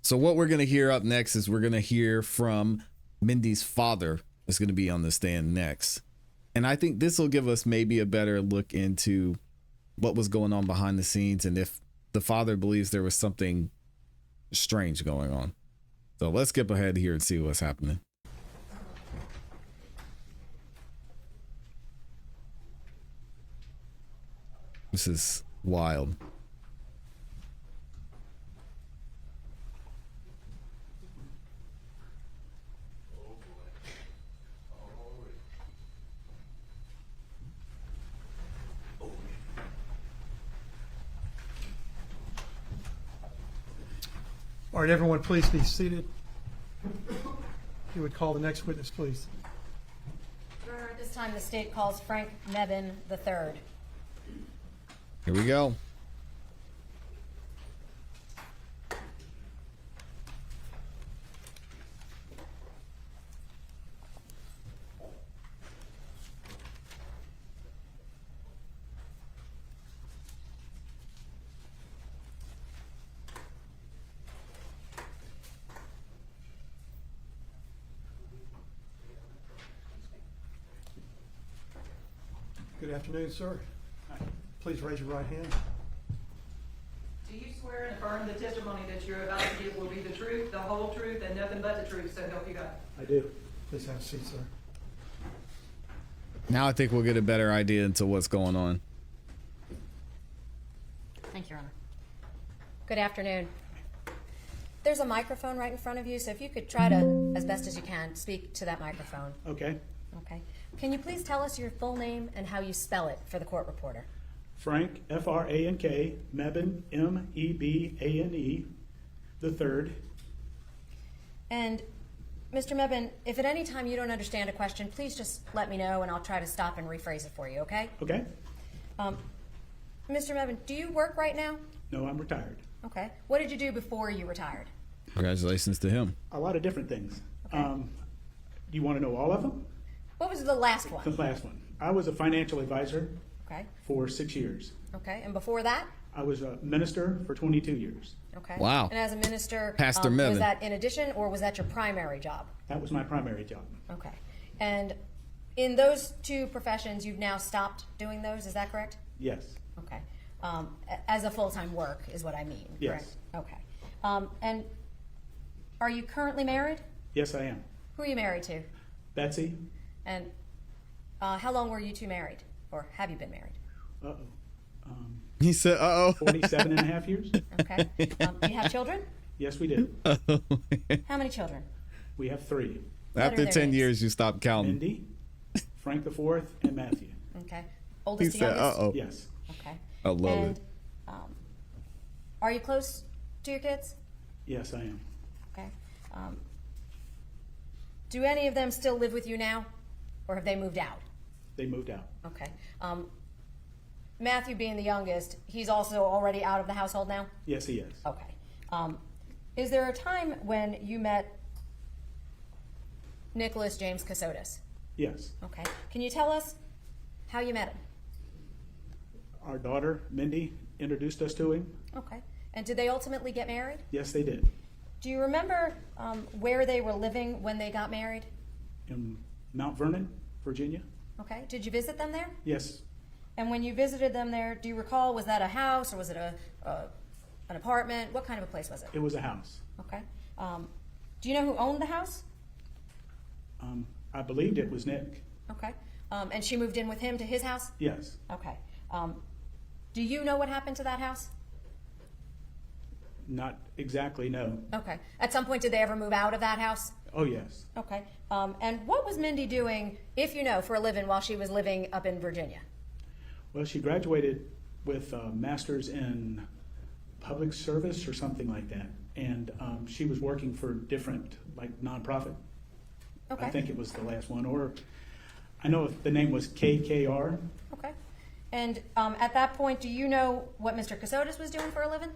So what we're going to hear up next is we're going to hear from Mindy's father is going to be on the stand next. And I think this will give us maybe a better look into what was going on behind the scenes and if the father believes there was something strange going on. So let's skip ahead here and see what's happening. This is wild. All right, everyone, please be seated. If you would call the next witness, please. Your Honor, at this time, the state calls Frank Mebane III. Here we go. Good afternoon, sir. Please raise your right hand. Do you swear and affirm the testimony that you're about to give will be the truth, the whole truth, and nothing but the truth, so help you God? I do. Please have a seat, sir. Now I think we'll get a better idea into what's going on. Thank you, Your Honor. Good afternoon. There's a microphone right in front of you, so if you could try to, as best as you can, speak to that microphone. Okay. Okay. Can you please tell us your full name and how you spell it for the court reporter? Frank, F-R-A-N-K, Mebane, M-E-B-A-N-E, the third. And Mr. Mebane, if at any time you don't understand a question, please just let me know and I'll try to stop and rephrase it for you, okay? Okay. Mr. Mebane, do you work right now? No, I'm retired. Okay. What did you do before you retired? Congratulations to him. A lot of different things. Okay. Do you want to know all of them? What was the last The one? last one. I was a financial advisor Okay. for 6 years. Okay. And before that? I was a minister for 22 years. Okay. Wow. And as a minister, Pastor Mebane. was that in addition or was that your primary job? That was my primary job. Okay. And in those two professions, you've now stopped doing those, is that correct? Yes. Okay. As a full-time work is what I mean, Yes. correct? Okay. And are you currently married? Yes, I am. Who are you married to? Betsy? And how long were you two married? Or have you been married? Uh-oh. He said, uh-oh. 47 and a half years? Okay. Do you have children? Yes, we do. How many children? We have 3. What are After their 10 names? years, you stopped counting. Mindy, Frank the fourth, and Matthew. Okay. He Oldest to said, youngest? uh-oh. Yes. Okay. I love And it. are you close to your kids? Yes, I am. Okay. Do any of them still live with you now? Or have they moved out? They moved out. Okay. Matthew being the youngest, he's also already out of the household now? Yes, he is. Okay. Is there a time when you met Nicholas James Kassotis? Yes. Okay. Can you tell us how you met him? Our daughter, Mindy, introduced us to him. Okay. And did they ultimately get married? Yes, they did. Do you remember where they were living when they got married? In Mount Vernon, Virginia. Okay. Did you visit them there? Yes. And when you visited them there, do you recall, was that a house or was it an apartment? What kind of a place was it? It was a house. Okay. Do you know who owned the house? I believed it was Nick. Okay. And she moved in with him to his house? Yes. Okay. Do you know what happened to that house? Not exactly, no. Okay. At some point, did they ever move out of that house? Oh, yes. Okay. And what was Mindy doing, if you know, for a living while she was living up in Virginia? Well, she graduated with a master's in public service or something like that. And she was working for different, like, nonprofit. Okay. I think it was the last one. Or I know the name was KKR. Okay. And at that point, do you know what Mr. Kassotis was doing for a living?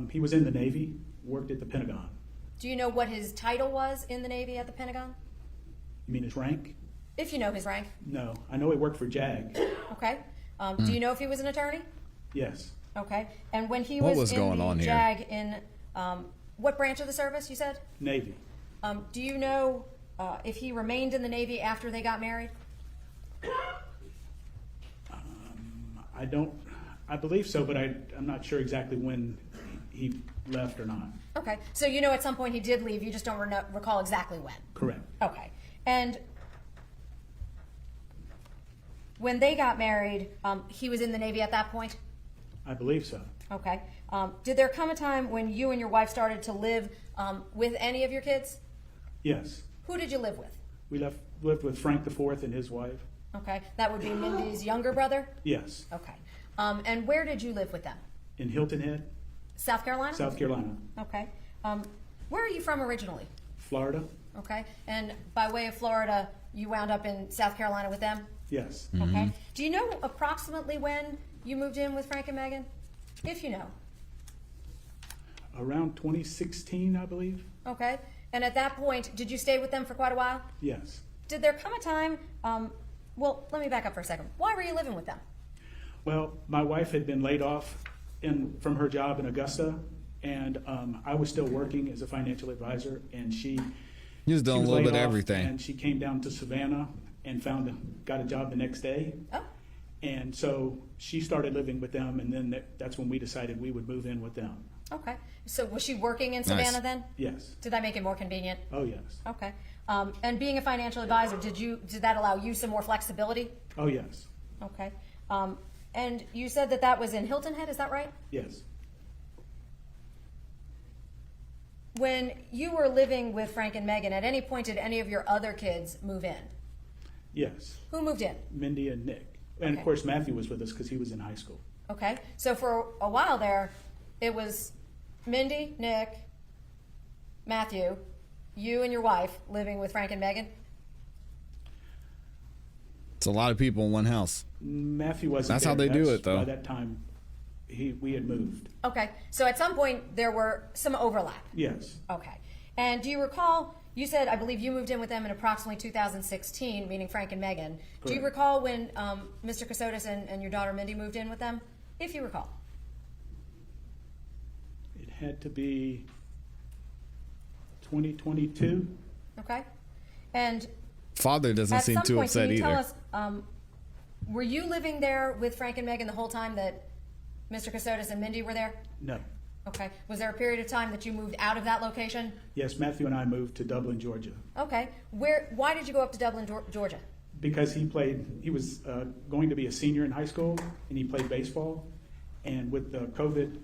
He was in the Navy, worked at the Pentagon. Do you know what his title was in the Navy at the Pentagon? You mean his rank? If you know his rank. No. I know he worked for JAG. Okay. Do you know if he was an attorney? Yes. Okay. And when he What was was in going the on here? JAG in What branch of the service, you said? Navy. Do you know if he remained in the Navy after they got married? I believe so, but I'm not sure exactly when he left or not. Okay, so you know at some point he did leave, you just don't recall exactly when? Correct. Okay, and when they got married, he was in the Navy at that point? I believe so. Okay. Did there come a time when you and your wife started to live with any of your kids? Yes. Who did you live with? We lived with Frank IV and his wife. Okay, that would be Mindy's younger brother? Yes. Okay. And where did you live with them? In Hilton Head, South Carolina? South Carolina. Okay. Where are you from originally? Florida? Okay. And by way of Florida, you wound up in South Carolina with them? Yes. Okay. Do you know approximately when you moved in with Frank and Megan? If you know. Around 2016, I believe. Okay. And at that point, did you stay with them for quite a while? Yes. Did there come a time, well, let me back up for a second. Why were you living with them? Well, my wife had been laid off from her job in Augusta, and I was still working as a financial advisor, and she He was doing a was little laid bit of off, everything. And she came down to Savannah and got a job the next day. Oh, And so she started living with them, and then that's when we decided we would move in with them. okay. So was she working in Savannah then? Yes. Did that make it more convenient? Oh, yes. Okay. And being a financial advisor, did that allow you some more flexibility? Oh, yes. Okay. And you said that was in Hilton Head, is that right? Yes. When you were living with Frank and Megan, at any point did any of your other kids move in? Yes. Who moved in? Mindy and Nick. And Okay. of course, Matthew was with us because he was in high school. Okay. So for a while there, it was Mindy, Nick, Matthew, you and your wife living with Frank and Megan? It's a lot of people in one house. Matthew wasn't That's how there. they do it, though. By that time, we had moved. Okay. So at some point there were some overlap. Yes. Okay. And do you recall, you said, I believe you moved in with them in approximately 2016, meaning Frank and Megan. Do you Correct. recall when Mr. Kassotis and your daughter Mindy moved in with them? If you recall. It had to be 2022. Okay. And Father doesn't at seem some too point, upset can you either. tell us, were you living there with Frank and Megan the whole time that Mr. Kassotis and Mindy were there? No. Okay. Was there a period of time that you moved out of that location? Yes, Matthew and I moved to Dublin, Georgia, Okay. Why did you go up to Dublin, Georgia? because he was going to be a senior in high school, and he played baseball. And with the COVID,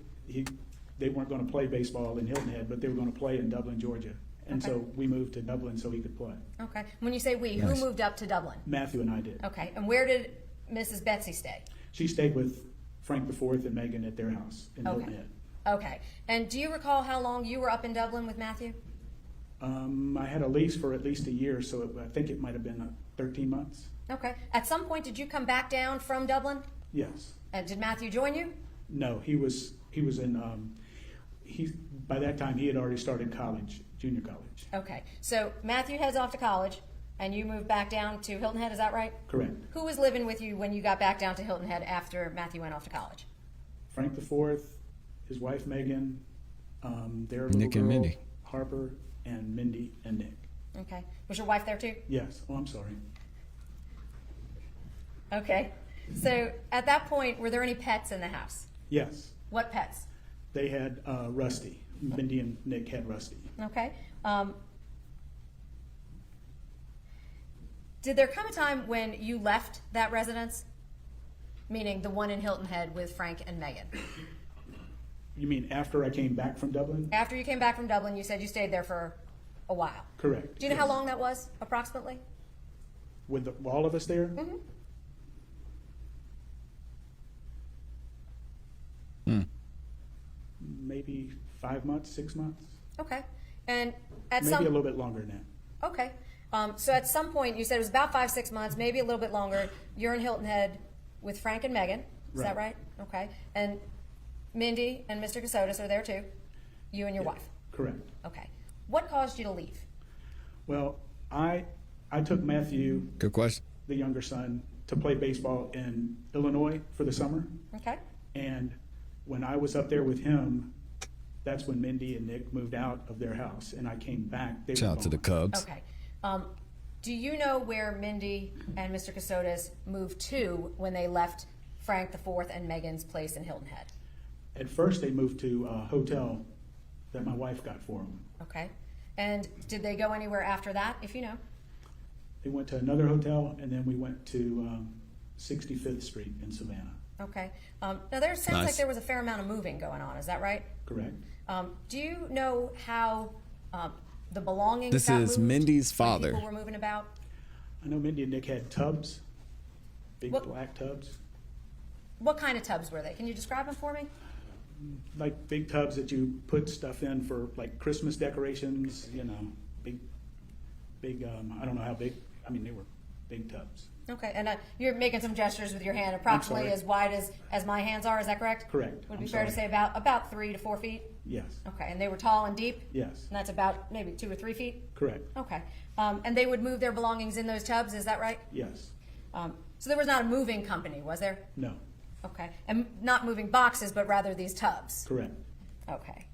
they weren't going to play baseball in Hilton Head, but they were going to play in Dublin, Georgia. And Okay. so we moved to Dublin so he could play. Okay. When you say we, Nice. who moved up to Dublin? Matthew and I did. Okay. And where did Mrs. Betsy stay? She stayed with Frank IV and Megan at their house in Hilton Okay. Head. Okay. And do you recall how long you were up in Dublin with Matthew? I had a lease for at least a year, so I think it might have been 13 months. Okay. At some point, did you come back down from Dublin? Yes. And did Matthew join you? No, he was in. By that time he had already started college, junior college. Okay. So Matthew heads off to college, and you moved back down to Hilton Head. Is that right? Correct. Who was living with you when you got back down to Hilton Head after Matthew went off to college? Frank IV, his wife Megan, their little Nick girl and Mindy. Harper, and Mindy and Nick. Okay. Was your wife there too? Yes. Oh, I'm sorry. Okay. So at that point, were there any pets in the house? Yes. What pets? They had Rusty. Mindy and Nick had Rusty. Okay. Did there come a time when you left that residence? Meaning the one in Hilton Head with Frank and Megan. You mean after I came back from Dublin? After you came back from Dublin, you said you stayed there for a while. Correct. Do you know how Yes. long that was, approximately? With all of us there? Mm-hmm. Maybe 5 months, 6 months, Okay. And at maybe some a little bit longer than that. Okay. So at some point, you said it was about 5-6 months, maybe a little bit longer. You're in Hilton Head with Frank and Megan. Is that right? Right. Okay. And Mindy and Mr. Kassotis are there too. You and your wife. Correct. Okay. What caused you to leave? Well, I took Matthew, Good question. the younger son, to play baseball in Illinois for the summer. Okay. And when I was up there with him, that's when Mindy and Nick moved out of their house, and I came back. They were Shout out to the gone. Cubs. Okay. Do you know where Mindy and Mr. Kassotis moved to when they left Frank IV and Megan's place in Hilton Head? At first, they moved to a hotel that my wife got for them. Okay. And did they go anywhere after that, if you know? They went to another hotel, and then we went to 65th Street in Savannah. Okay. Now, there sounds Nice. like there was a fair amount of moving going on. Is that right? Correct. Do you know how the belongings This got is moved Mindy's when father. people were moving about? I know Mindy and Nick had tubs, big What- black tubs, What kind of tubs were they? Can you describe them for me? like big tubs that you put stuff in for like Christmas decorations. You know, big. I don't know how big. I mean, they were big tubs. Okay, and you're making some gestures with your hand, approximately sorry. as wide as my hands are. Is that correct? Correct. Would it be I'm fair to sorry. say about 3 to 4 feet? Yes. Okay, and they were tall and deep, Yes. and that's about maybe 2 or 3 feet. Correct. Okay, and they would move their belongings in those tubs. Is that right? Yes. So there was not a moving company, was there? No. Okay, and not moving boxes, but rather these tubs. Correct. Okay.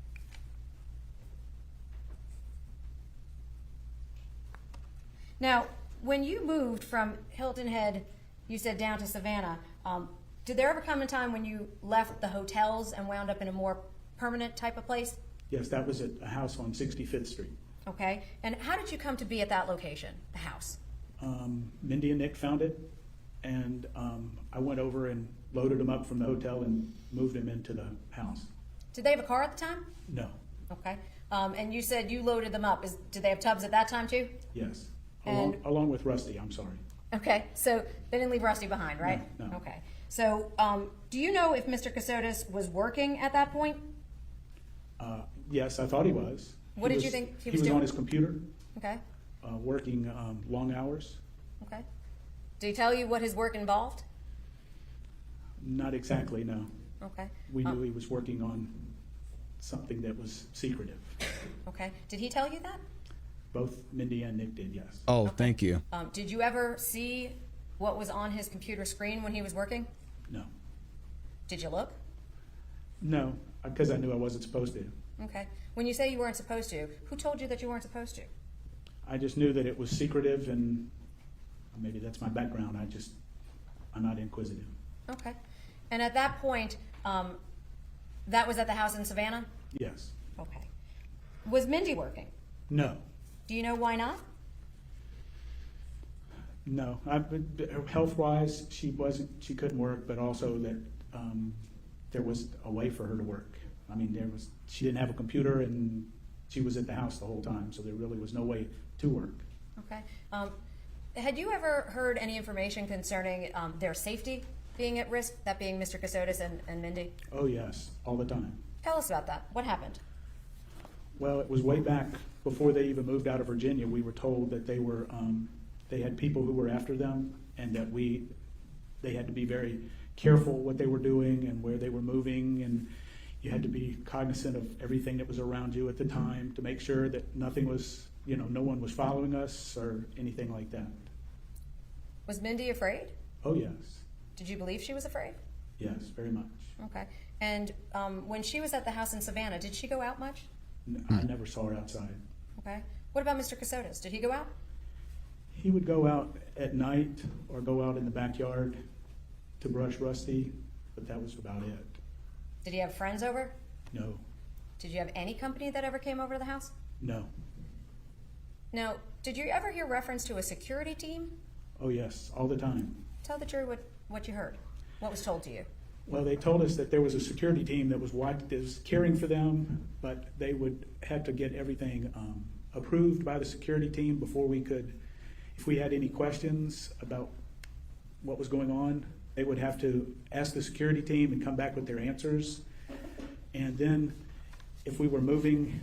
Now, when you moved from Hilton Head, you said down to Savannah, did there ever come a time when you left the hotels and wound up in a more permanent type of place? Yes, that was at a house on 65th Street. Okay, and how did you come to be at that location, the house? Mindy and Nick found it, and I went over and loaded them up from the hotel and moved them into the house. Did they have a car at the time? No. Okay, and you said you loaded them up. Did they have tubs at that time too? Yes. And- Along with Rusty, I'm sorry. Okay, so they didn't leave Rusty behind, right? No. Okay, so do you know if Mr. Kassotis was working at that point? Yes, I thought he was. What did you think he was doing? on his computer, Okay, working long hours. okay. Did he tell you what his work involved? Not exactly, no. Okay, We knew he was working on something that was secretive. okay. Did he tell you that? Both Mindy and Nick did, yes. Oh, thank you. Did you ever see what was on his computer screen when he was working? No. Did you look? No, because I knew I wasn't supposed to. Okay. When you say you weren't supposed to, who told you that you weren't supposed to? I just knew that it was secretive, and maybe that's my background. I'm not inquisitive. Okay. And at that point, that was at the house in Savannah? Yes. Okay. Was Mindy working? No. Do you know why not? No. Health-wise, she couldn't work, but also that there was a way for her to work. I mean, she didn't have a computer, and she was at the house the whole time, so there really was no way to work. Okay. Had you ever heard any information concerning their safety being at risk, that being Mr. Kassotis and Mindy? Oh, yes, all the time. Tell us about that. What happened? Well, it was way back before they even moved out of Virginia. We were told that they had people who were after them, and that they had to be very careful what they were doing and where they were moving, and you had to be cognizant of everything that was around you at the time to make sure that nothing was, no one was following us or anything like that. Was Mindy afraid? Oh, yes. Did you believe she was afraid? Yes, very much. Okay. And when she was at the house in Savannah, did she go out much? I never saw her outside. Okay. What about Mr. Kassotis? Did he go out? He would go out at night or go out in the backyard to brush Rusty, but that was about it. Did he have friends over? No, Did you have any company that ever came over to the house? no. Now, did you ever hear reference to a security team? Oh, yes, all the time. Tell the jury what you heard. What was told to you? Well, they told us that there was a security team that was caring for them, but they would have to get everything approved by the security team before we could, if we had any questions about what was going on, they would have to ask the security team and come back with their answers. And then if we were moving,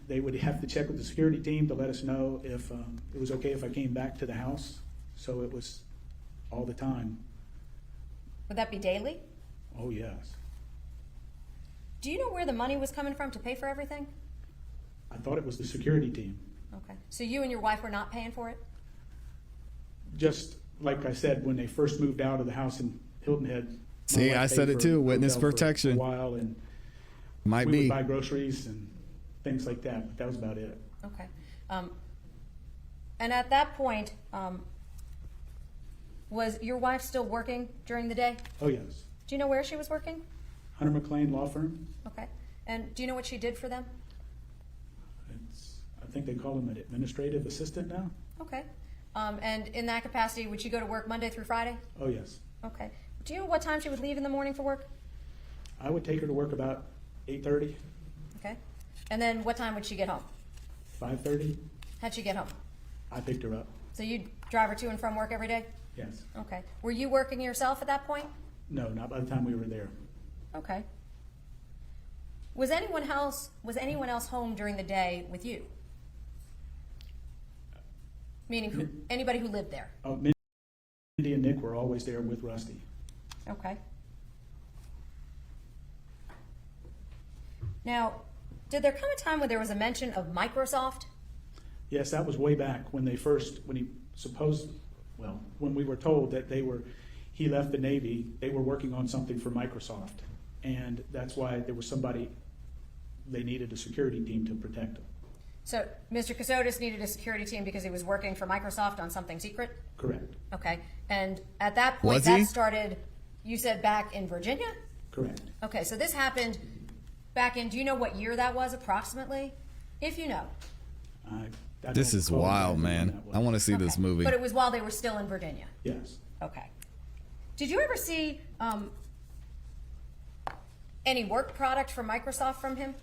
they would have to check with the security team to let us know if it was okay if I came back to the house. So it was all the time. Would that be daily? Oh, yes. Do you know where the money was coming from to pay for everything? I thought it was the security team. Okay. So you and your wife were not paying for it? Just like I said, when they first moved out of the house in Hilton Head. my See, wife I paid said it for too, witness hotel for protection. a while, and Might we be. would buy groceries and things like that, but that was about it. Okay. And at that point, was your wife still working during the day? Oh, yes. Do you know where she was working? Hunter McLean Law Firm. Okay. And do you know what she did for them? I think they call him an administrative assistant now. Okay. And in that capacity, would she go to work Monday through Friday? Oh, yes. Okay. Do you know what time she would leave in the morning for work? I would take her to work about 8:30, Okay. And then what time would she get home? 5:30. How'd she get home? I picked her up. So you'd drive her to and from work every day? Yes. Okay. Were you working yourself at that point? No, not by the time we were there. Okay. Was anyone else home during the day with you? Meaning anybody who lived there? Oh, Mindy and Nick were always there with Rusty. Okay. Now, did there come a time when there was a mention of Microsoft? Yes, that was way back when when we were told that he left the Navy, they were working on something for Microsoft. And that's why there was they needed a security team to protect him. So Mr. Kassotis needed a security team because he was working for Microsoft on something secret? Correct. Okay. And at that point, Was he? that started, you said back in Virginia? Correct. Okay, so this happened back in, do you know what year that was approximately? If you know. I This don't is recall wild, exactly when man. that was. I want to see this Okay. movie. But it was while they were still in Virginia? Yes. Okay. Did you ever see any work product from Microsoft from him?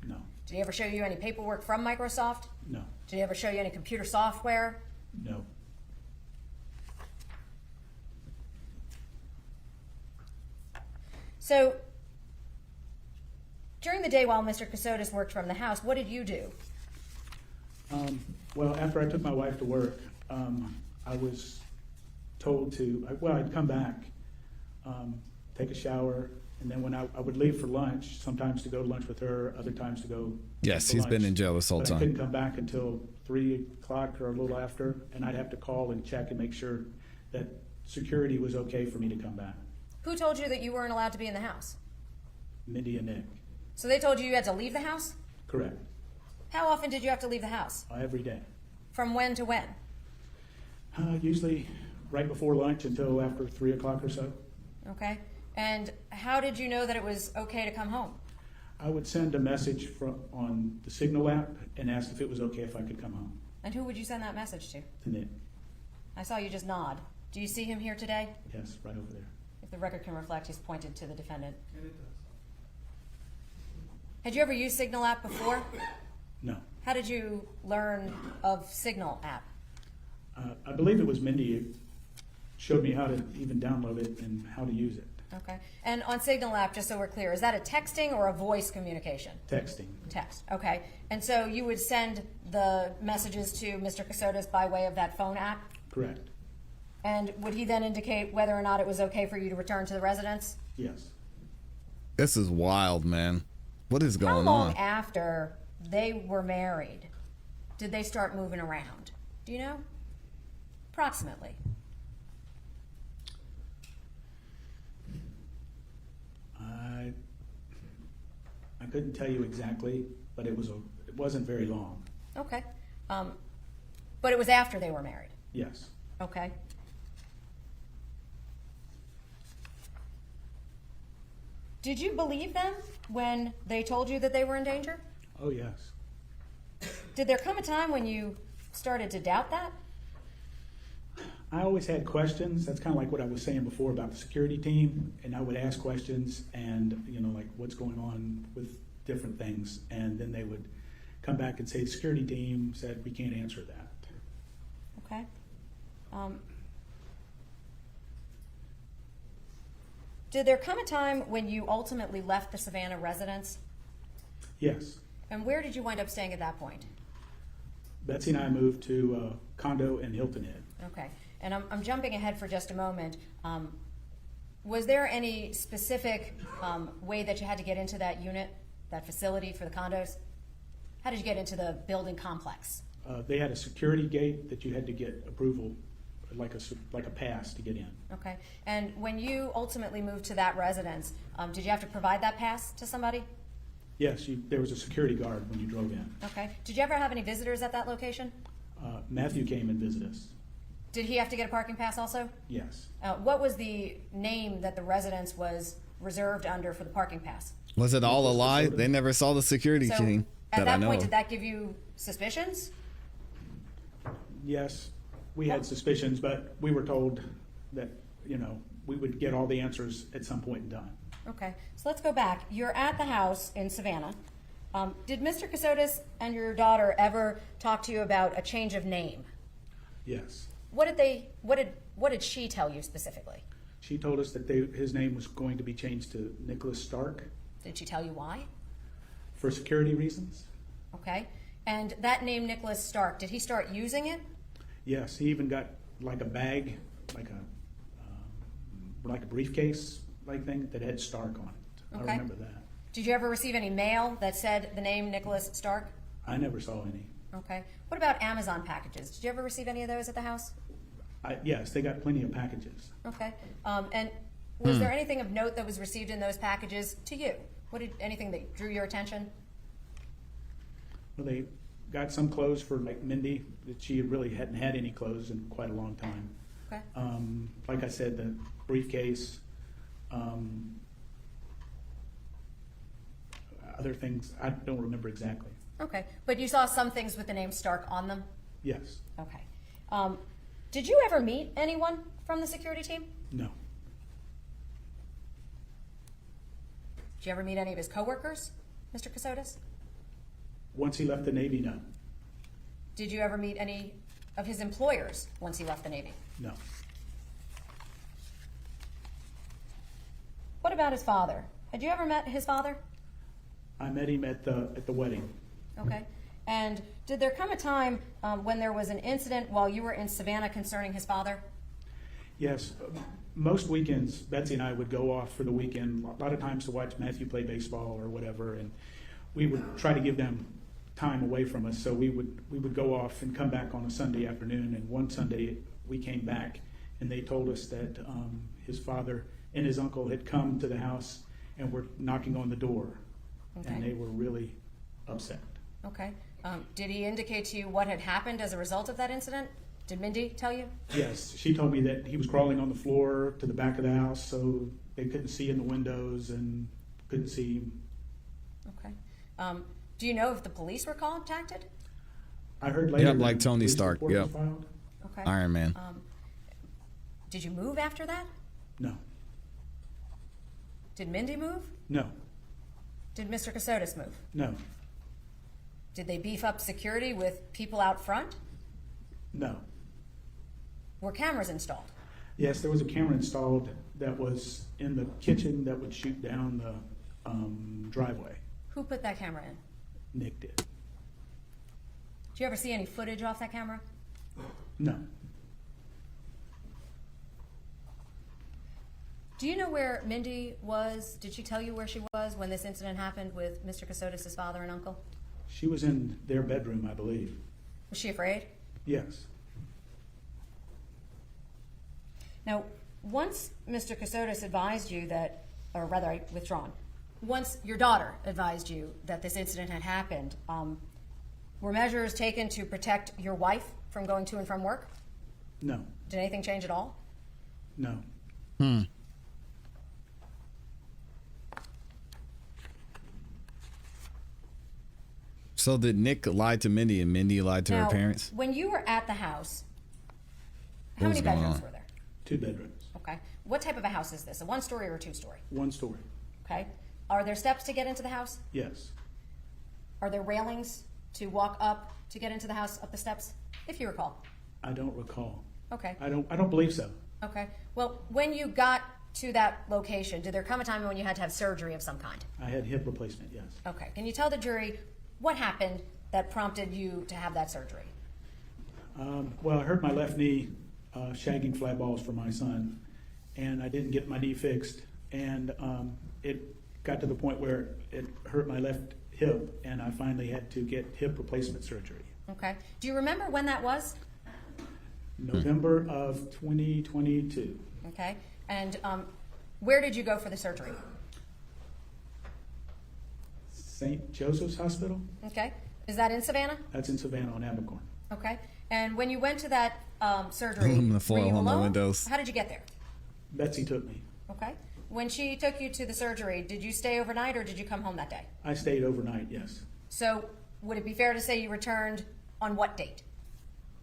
No. Did he ever show you any paperwork from Microsoft? No. Did he ever show you any computer software? No. So, during the day while Mr. Kassotis worked from the house, what did you do? Well, after I took my wife to work, I was told I'd come back, take a shower, and then when I would leave for lunch, sometimes to go to lunch with her, other times to go. Yes, for he's been lunch. in jail this whole But I time. couldn't come back until 3 o'clock or a little after, and I'd have to call and check and make sure that security was okay for me to come back. Who told you that you weren't allowed to be in the house? Mindy and Nick. So they told you had to leave the house? Correct. How often did you have to leave the house? Every day. From when to when? Usually right before lunch until after 3 o'clock or so. Okay. And how did you know that it was okay to come home? I would send a message on the Signal app and ask if it was okay if I could come home. And who would you send that message to? To Nick. I saw you just nod. Do you see him here today? Yes, right over there. If the record can reflect, he's pointed to the defendant. And it does. Had you ever used Signal app before? No. How did you learn of Signal app? I believe it was Mindy who showed me how to even download it and how to use it. Okay. And on Signal app, just so we're clear, is that a texting or a voice communication? Texting. Text. Okay. And so you would send the messages to Mr. Kassotis by way of that phone app? Correct. And would he then indicate whether or not it was okay for you to return to the residence? Yes. This is wild, man. What is How going long on? after they were married did they start moving around? Do you know? Approximately. I couldn't tell you exactly, but it wasn't very long. Okay. But it was after they were married? Yes. Okay. Did you believe them when they told you that they were in danger? Oh, yes. Did there come a time when you started to doubt that? I always had questions. That's kind of like what I was saying before about the security team. And I would ask questions and, like what's going on with different things. And then they would come back and say, the security team said, we can't answer that. Okay. Did there come a time when you ultimately left the Savannah residence? Yes. And where did you wind up staying at that point? Betsy and I moved to a condo in Hilton Head. Okay. And I'm jumping ahead for just a moment. Was there any specific way that you had to get into that unit, that facility for the condos? How did you get into the building complex? They had a security gate that you had to get approval, like a pass to get in. Okay. And when you ultimately moved to that residence, did you have to provide that pass to somebody? Yes, there was a security guard when you drove in. Okay. Did you ever have any visitors at that location? Matthew came and visited us. Did he have to get a parking pass also? Yes. What was the name that the residence was reserved under for the parking pass? Was it all a lie? Kassotis. They never saw the security So team at that I that know point, of. did that give you suspicions? Yes, we had suspicions, but we were told that, we would get all the answers at some point in time. Okay, so let's go back. You're at the house in Savannah. Did Mr. Kassotis and your daughter ever talk to you about a change of name? Yes. What did she tell you specifically? She told us that his name was going to be changed to Nicholas Stark Did she tell you why? for security reasons. Okay, and that name Nicholas Stark, did he start using it? Yes, he even got like a bag, like a briefcase like thing that had Stark on it. Okay. I remember that. Did you ever receive any mail that said the name Nicholas Stark? I never saw any. Okay. What about Amazon packages? Did you ever receive any of those at the house? Yes, they got plenty of packages. Okay. And was there anything of note that was received in those packages to you? Anything that drew your attention? Well, they got some clothes for like Mindy that she really hadn't had any clothes in quite a long time. Okay. Like I said, the briefcase, other things, I don't remember exactly. Okay. But you saw some things with the name Stark on them? Yes. Okay. Did you ever meet anyone from the security team? No. Did you ever meet any of his coworkers, Mr. Kassotis? Once he left the Navy, no. Did you ever meet any of his employers once he left the Navy? No. What about his father? Had you ever met his father? I met him at the wedding. Okay. And did there come a time when there was an incident while you were in Savannah concerning his father? Yes. Most weekends, Betsy and I would go off for the weekend, a lot of times to watch Matthew play baseball or whatever, and we would try to give them time away from us. So we would go off and come back on a Sunday afternoon. And one Sunday we came back, and they told us that his father and his uncle had come to the house and were knocking on the door, Okay. and they were really upset. Okay. Did he indicate to you what had happened as a result of that incident? Did Mindy tell you? Yes, she told me that he was crawling on the floor to the back of the house, so they couldn't see in the windows and couldn't see him. Okay. Do you know if the police were contacted? I heard later. Yep, that like a Tony police Stark, report was yep. filed. Okay. Iron Man. Did you move after that? No, Did Mindy move? no, Did Mr. Kassotis move? no, Did they beef up security with people out front? no. Were cameras installed? Yes, there was a camera installed that was in the kitchen that would shoot down the driveway. Who put that camera in? Nick did. Did you ever see any footage off that camera? No, Do you know where Mindy was? Did she tell you where she was when this incident happened with Mr. Kassotis' father and uncle? she was in their bedroom, I believe. Was she afraid? Yes, Now, once Mr. Kassotis advised you that, or rather, withdrawn, once your daughter advised you that this incident had happened, were measures taken to protect your wife from going to and from work? no, Did anything change at all? no. So did Nick lie to Mindy and Mindy lied to her Now, parents? when you were at the house, how What was many going bedrooms on? were there? 2 bedrooms, Okay. What type of a house is this? A one-story or a two-story? 1 story. Okay. Are there steps to get into the house? Yes, Are there railings to walk up to get into the house, up the steps, if you recall? I don't recall. Okay. I don't believe so. Okay. Well, when you got to that location, did there come a time when you had to have surgery of some kind? I had hip replacement. Yes. Okay. Can you tell the jury what happened that prompted you to have that surgery? Well, I hurt my left knee shagging fly balls for my son, and I didn't get my knee fixed, and it got to the point where it hurt my left hip, and I finally had to get hip replacement surgery. Okay. Do you remember when that was? November of 2022. Okay. And where did you go for the surgery? St. Joseph's Hospital. Okay. Is that in Savannah? That's in Savannah on Abercorn. Okay. And when you went to that surgery, Aluminum foil were you on the alone? windows. How did you get there? Betsy took me. Okay. When she took you to the surgery, did you stay overnight or did you come home that day? I stayed overnight, yes. So would it be fair to say you returned on what date?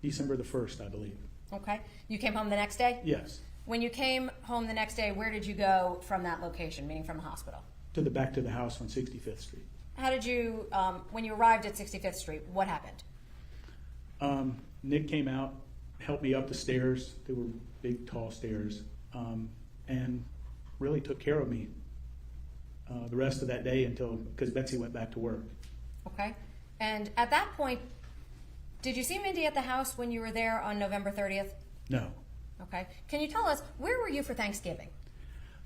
December the 1st, I believe. Okay. You came home the next day? Yes. When you came home the next day, where did you go from that location, meaning from the hospital? Back to the house on 65th Street. How did you, when you arrived at 65th Street, what happened? Nick came out, helped me up the stairs. They were big, tall stairs, and really took care of me the rest of that day because Betsy went back to work. Okay. And at that point, did you see Mindy at the house when you were there on November 30th? No. Okay. Can you tell us, where were you for Thanksgiving?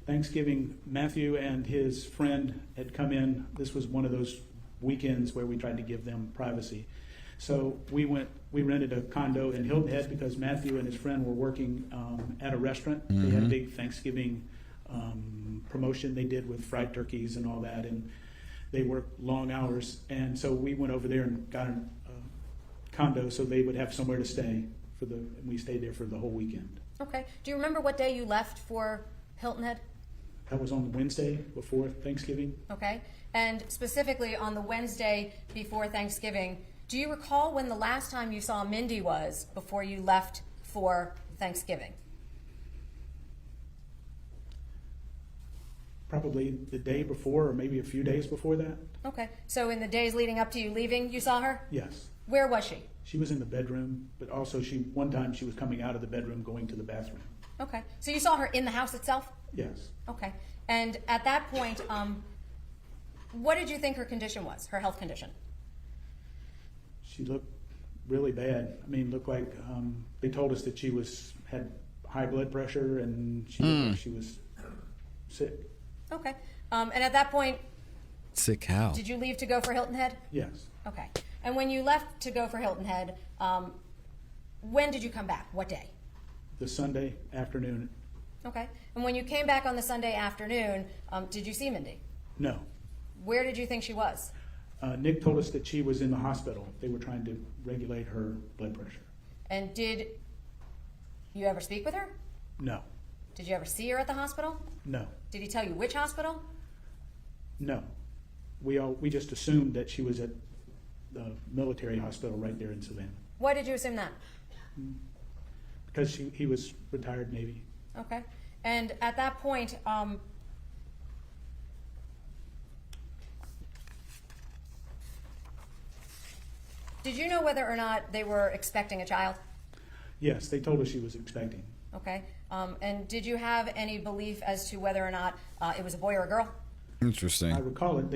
Thanksgiving, Matthew and his friend had come in. This was one of those weekends where we tried to give them privacy. So we rented a condo in Hilton Head because Matthew and his friend were working at a restaurant. They had a big Thanksgiving promotion they did with fried turkeys and all that, and they worked long hours. And so we went over there and got a condo so they would have somewhere to stay and we stayed there for the whole weekend. Okay. Do you remember what day you left for Hilton Head? That was on Wednesday before Thanksgiving. Okay. And specifically on the Wednesday before Thanksgiving, do you recall when the last time you saw Mindy was before you left for Thanksgiving? Probably the day before or maybe a few days before that. Okay. So in the days leading up to you leaving, you saw her? Yes. Where was she? She was in the bedroom, but also one time she was coming out of the bedroom going to the bathroom. Okay. So you saw her in the house itself? Yes. Okay. And at that point, what did you think her condition was, her health condition? She looked really bad. I mean, looked like they told us that she had high blood pressure and she looked like she was sick. Okay. And at that point, Sick how? did you leave to go for Hilton Head? Yes. Okay. And when you left to go for Hilton Head, when did you come back? What day? The Sunday afternoon. Okay. And when you came back on the Sunday afternoon, did you see Mindy? No. Where did you think she was? Nick told us that she was in the hospital. They were trying to regulate her blood pressure. And did you ever speak with her? No. Did you ever see her at the hospital? No. Did he tell you which hospital? No. We just assumed that she was at the military hospital right there in Savannah Why did you assume that? because he was retired Navy. Okay. And at that point, did you know whether or not they were expecting a child? Yes, they told us she was expecting. Okay. And did you have any belief as to whether or not it was a boy or a girl? Interesting. I recall it.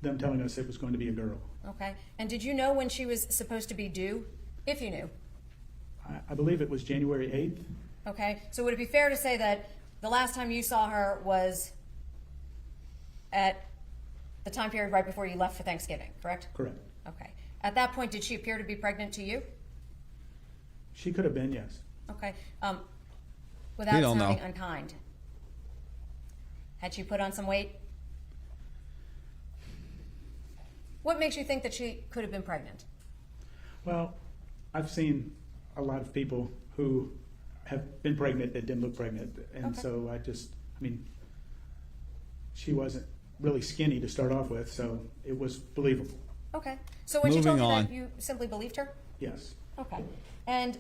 Them telling us it was going to be a girl. Okay. And did you know when she was supposed to be due? If you knew. I believe it was January 8th. Okay. So would it be fair to say that the last time you saw her was at the time period right before you left for Thanksgiving, correct? Correct. Okay. At that point, did she appear to be pregnant to you? She could have been, yes. Okay. We Without don't sounding know. unkind, had she put on some weight? What makes you think that she could have been pregnant? Well, I've seen a lot of people who have been pregnant that didn't look pregnant. And Okay. so she wasn't really skinny to start off with, so it was believable. Okay. So when she told Moving you on. that, you simply believed her? Yes. Okay. And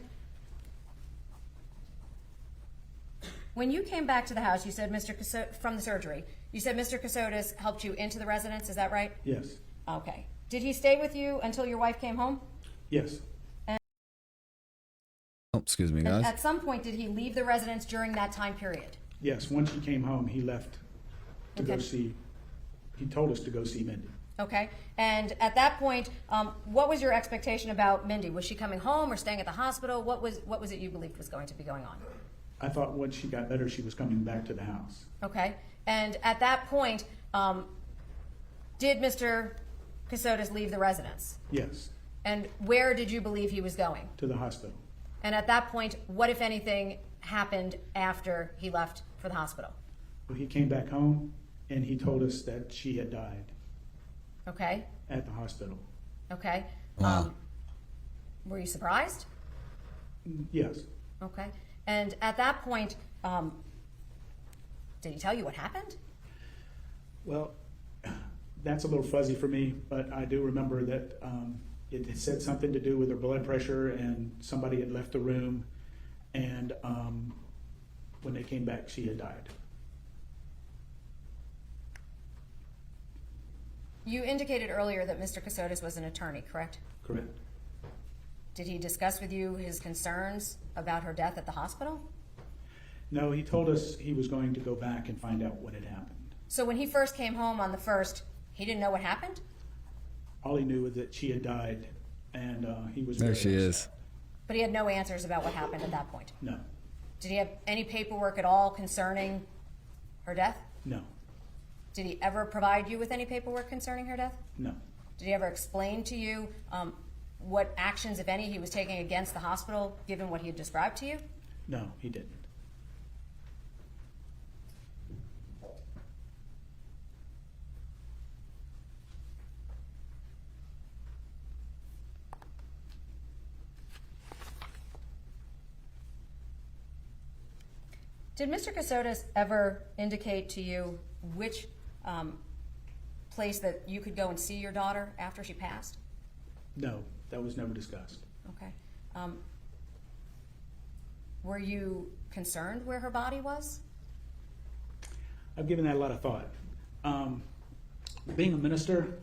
when you came back to the house, you said from the surgery, you said Mr. Kassotis helped you into the residence. Is that right? Yes. Okay. Did he stay with you until your wife came home? Yes. Oh, excuse me, And guys. at some point, did he leave the residence during that time period? Yes. Once he came home, he left to go Okay. see, he told us to go see Mindy. Okay. And at that point, what was your expectation about Mindy? Was she coming home or staying at the hospital? What was it you believed was going to be going on? I thought once she got better, she was coming back to the house. Okay. And at that point, did Mr. Kassotis leave the residence? Yes. And where did you believe he was going? To the hospital. And at that point, what, if anything, happened after he left for the hospital? Well, he came back home and he told us that she had died. Okay. at the hospital. Okay. Wow. Were you surprised? Yes. Okay. And at that point, did he tell you what happened? Well, that's a little fuzzy for me, but I do remember that it had said something to do with her blood pressure, and somebody had left the room, and when they came back, she had died. You indicated earlier that Mr. Kassotis was an attorney, correct? Correct. Did he discuss with you his concerns about her death at the hospital? No, he told us he was going to go back and find out what had happened. So when he first came home on the 1st, he didn't know what happened? All he knew was that she had died, and he was There very she upset. is. But he had no answers about what happened at that point. No, Did he have any paperwork at all concerning her death? no, Did he ever provide you with any paperwork concerning her death? no, Did he ever explain to you what actions, if any, he was taking against the hospital, given what he had described to you? no, he didn't. Did Mr. Kassotis ever indicate to you which place that you could go and see your daughter after she passed? No, that was never discussed. Okay. Were you concerned where her body was? I've given that a lot of thought. Being a minister,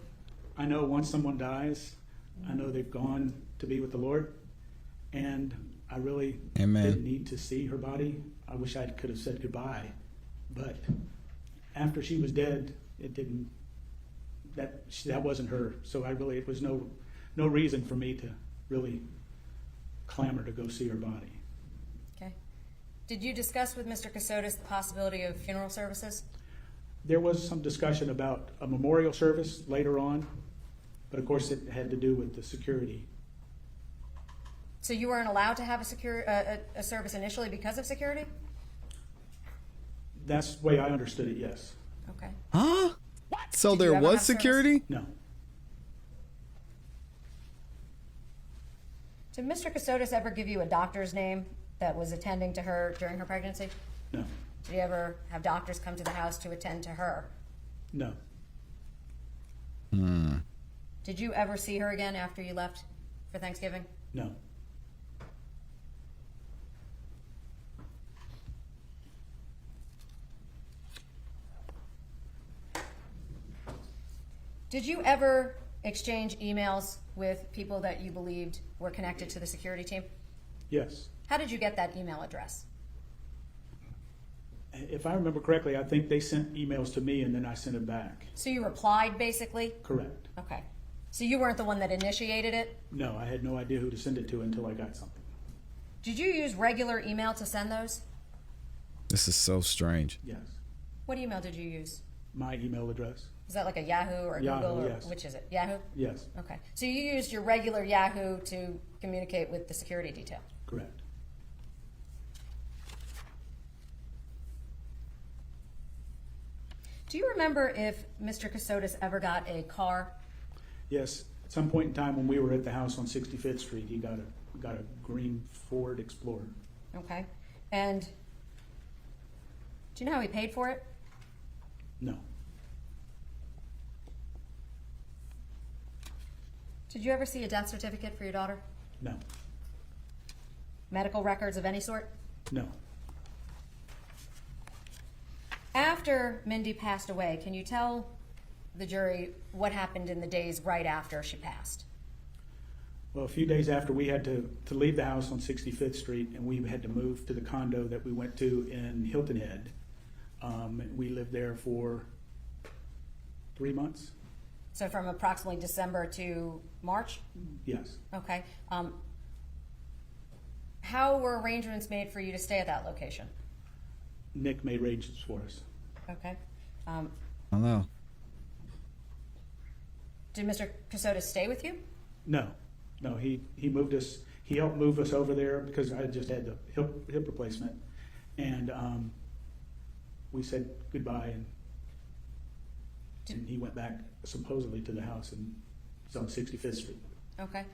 I know once someone dies, I know they've gone to be with the Lord, and I really Amen. didn't need to see her body. I wish I could have said goodbye, but after she was dead, it didn't. That wasn't her. So it was no reason for me to really clamor to go see her body. Okay. Did you discuss with Mr. Kassotis the possibility of funeral services? There was some discussion about a memorial service later on, but of course it had to do with the security. So you weren't allowed to have a service initially because of security? That's the way I understood it, yes. Okay. Huh? So Did there you ever was have service? security? No, Did Mr. Kassotis ever give you a doctor's name that was attending to her during her pregnancy? no, Did he ever have doctors come to the house to attend to her? no, Did you ever see her again after you left for Thanksgiving? no, Did you ever exchange emails with people that you believed were connected to the security team? yes. How did you get that email address? If I remember correctly, I think they sent emails to me and then I sent it back. So you replied basically? Correct. Okay. So you weren't the one that initiated it? No, I had no idea who to send it to until I got something. Did you use regular email to send those? This is so strange. Yes. What email did you use? My email address. Is that like a Yahoo or Yahoo, Google? Or yes. which is it? Yahoo? Yes, Okay. So you used your regular Yahoo to communicate with the security detail? correct. Do you remember if Mr. Kassotis ever got a car? Yes, at some point in time when we were at the house on 65th Street, he got a green Ford Explorer. Okay. And do you know how he paid for it? No, Did you ever see a death certificate for your daughter? no, Medical records of any sort? no. After Mindy passed away, can you tell the jury what happened in the days right after she passed? Well, a few days after, we had to leave the house on 65th Street, and we had to move to the condo that we went to in Hilton Head. We lived there for 3 months. So from approximately December to March? Yes. Okay. How were arrangements made for you to stay at that location? Nick made arrangements for us. Okay. I don't know. Did Mr. Kassotis stay with you? No, he moved us. He helped move us over there because I just had the hip replacement, and we said goodbye. And And he went back supposedly to the house on 65th Street. Okay.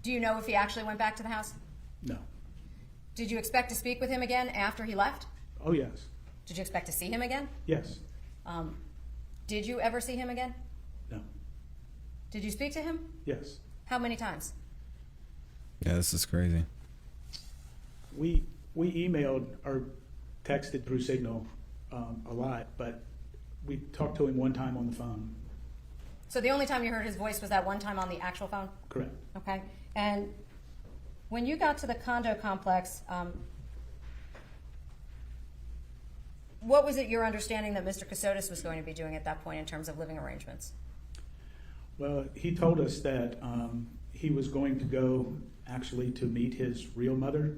Do you know if he actually went back to the house? No. Did you expect to speak with him again after he left? Oh, yes. Did you expect to see him again? Yes. Did you ever see him again? No. Did you speak to him? Yes. How many times? Yeah, this is crazy. We emailed or texted through Signal a lot, but we talked to him one time on the phone. So the only time you heard his voice was that one time on the actual phone? Correct. Okay. And when you got to the condo complex, what was it your understanding that Mr. Kassotis was going to be doing at that point in terms of living arrangements? Well, he told us that he was going to go actually to meet his real mother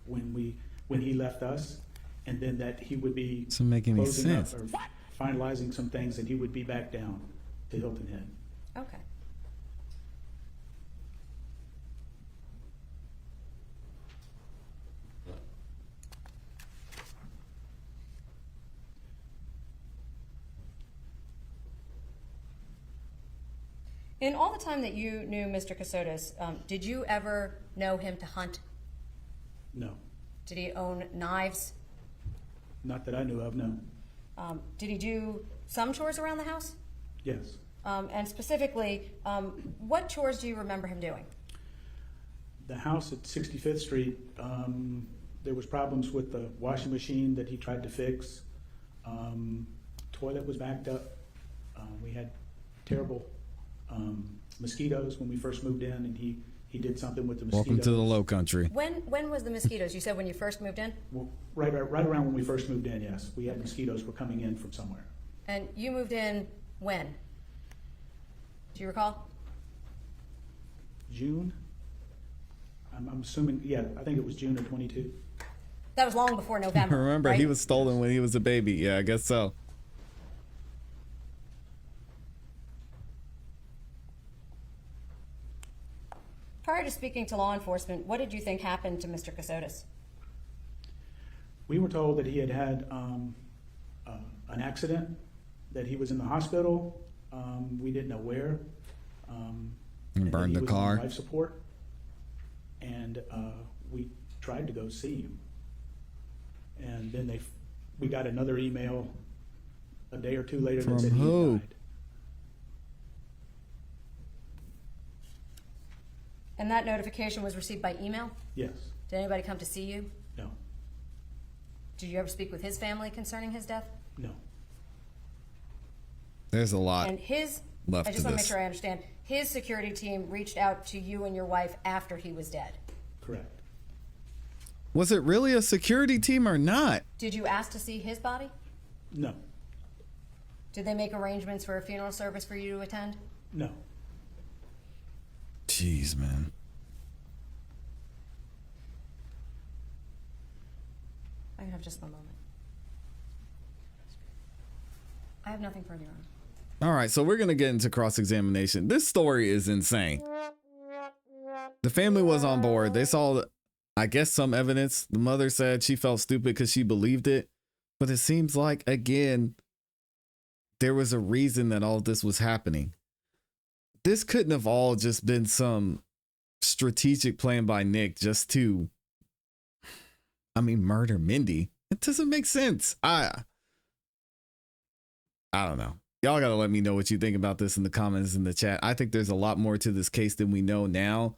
when he left us, and then that he would be Doesn't make any closing up sense. or finalizing some things, and he would be back down to Hilton Head. Okay. In all the time that you knew Mr. Kassotis, did you ever know him to hunt? No, Did he own knives? not that I knew of. No. Did he do some chores around the house? Yes. And specifically, what chores do you remember him doing? The house at 65th Street, there was problems with the washing machine that he tried to fix. Toilet was backed up. We had terrible mosquitoes when we first moved in, and he did something with the mosquitoes. Welcome to the low country. When was the mosquitoes? You said when you first moved in? Well, right around when we first moved in, yes. We had mosquitoes were coming in from somewhere. And you moved in when? Do you recall? June? I'm assuming, yeah, I think it was June of 22. That was long before November. Remember, right? he was stolen when he was a baby. Yeah, I guess so. Prior to speaking to law enforcement, what did you think happened to Mr. Kassotis? We were told that he had an accident, that he was in the hospital. We didn't know where. And burned the that he was on car. life support. And we tried to go see him. And then we got another email a day or two later From that said he who? had died. And that notification was received by email? Yes. Did anybody come to see you? No. Did you ever speak with his family concerning his death? No. There's a lot And his, left I just to want to make this. sure I understand, his security team reached out to you and your wife after he was dead. Correct. Was it really a security team or not? Did you ask to see his body? No. Did they make arrangements for a funeral service for you to attend? No. Jeez, man. I can have just one moment. I have nothing further on. All right, so we're going to get into cross-examination. This story is insane. The family was on board. They saw, I guess, some evidence. The mother said she felt stupid because she believed it. But it seems like, again, there was a reason that all this was happening. This couldn't have all just been some strategic plan by Nick just to, murder Mindy. It doesn't make sense. I don't know. Y'all got to let me know what you think about this in the comments in the chat. I think there's a lot more to this case than we know now.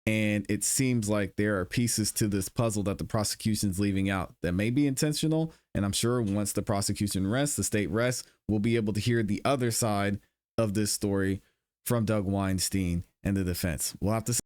And it seems like there are pieces to this puzzle that the prosecution's leaving out that may be intentional. And I'm sure once the prosecution rests, the state rests, we'll be able to hear the other side of this story from Doug Weinstein and the defense. We'll have to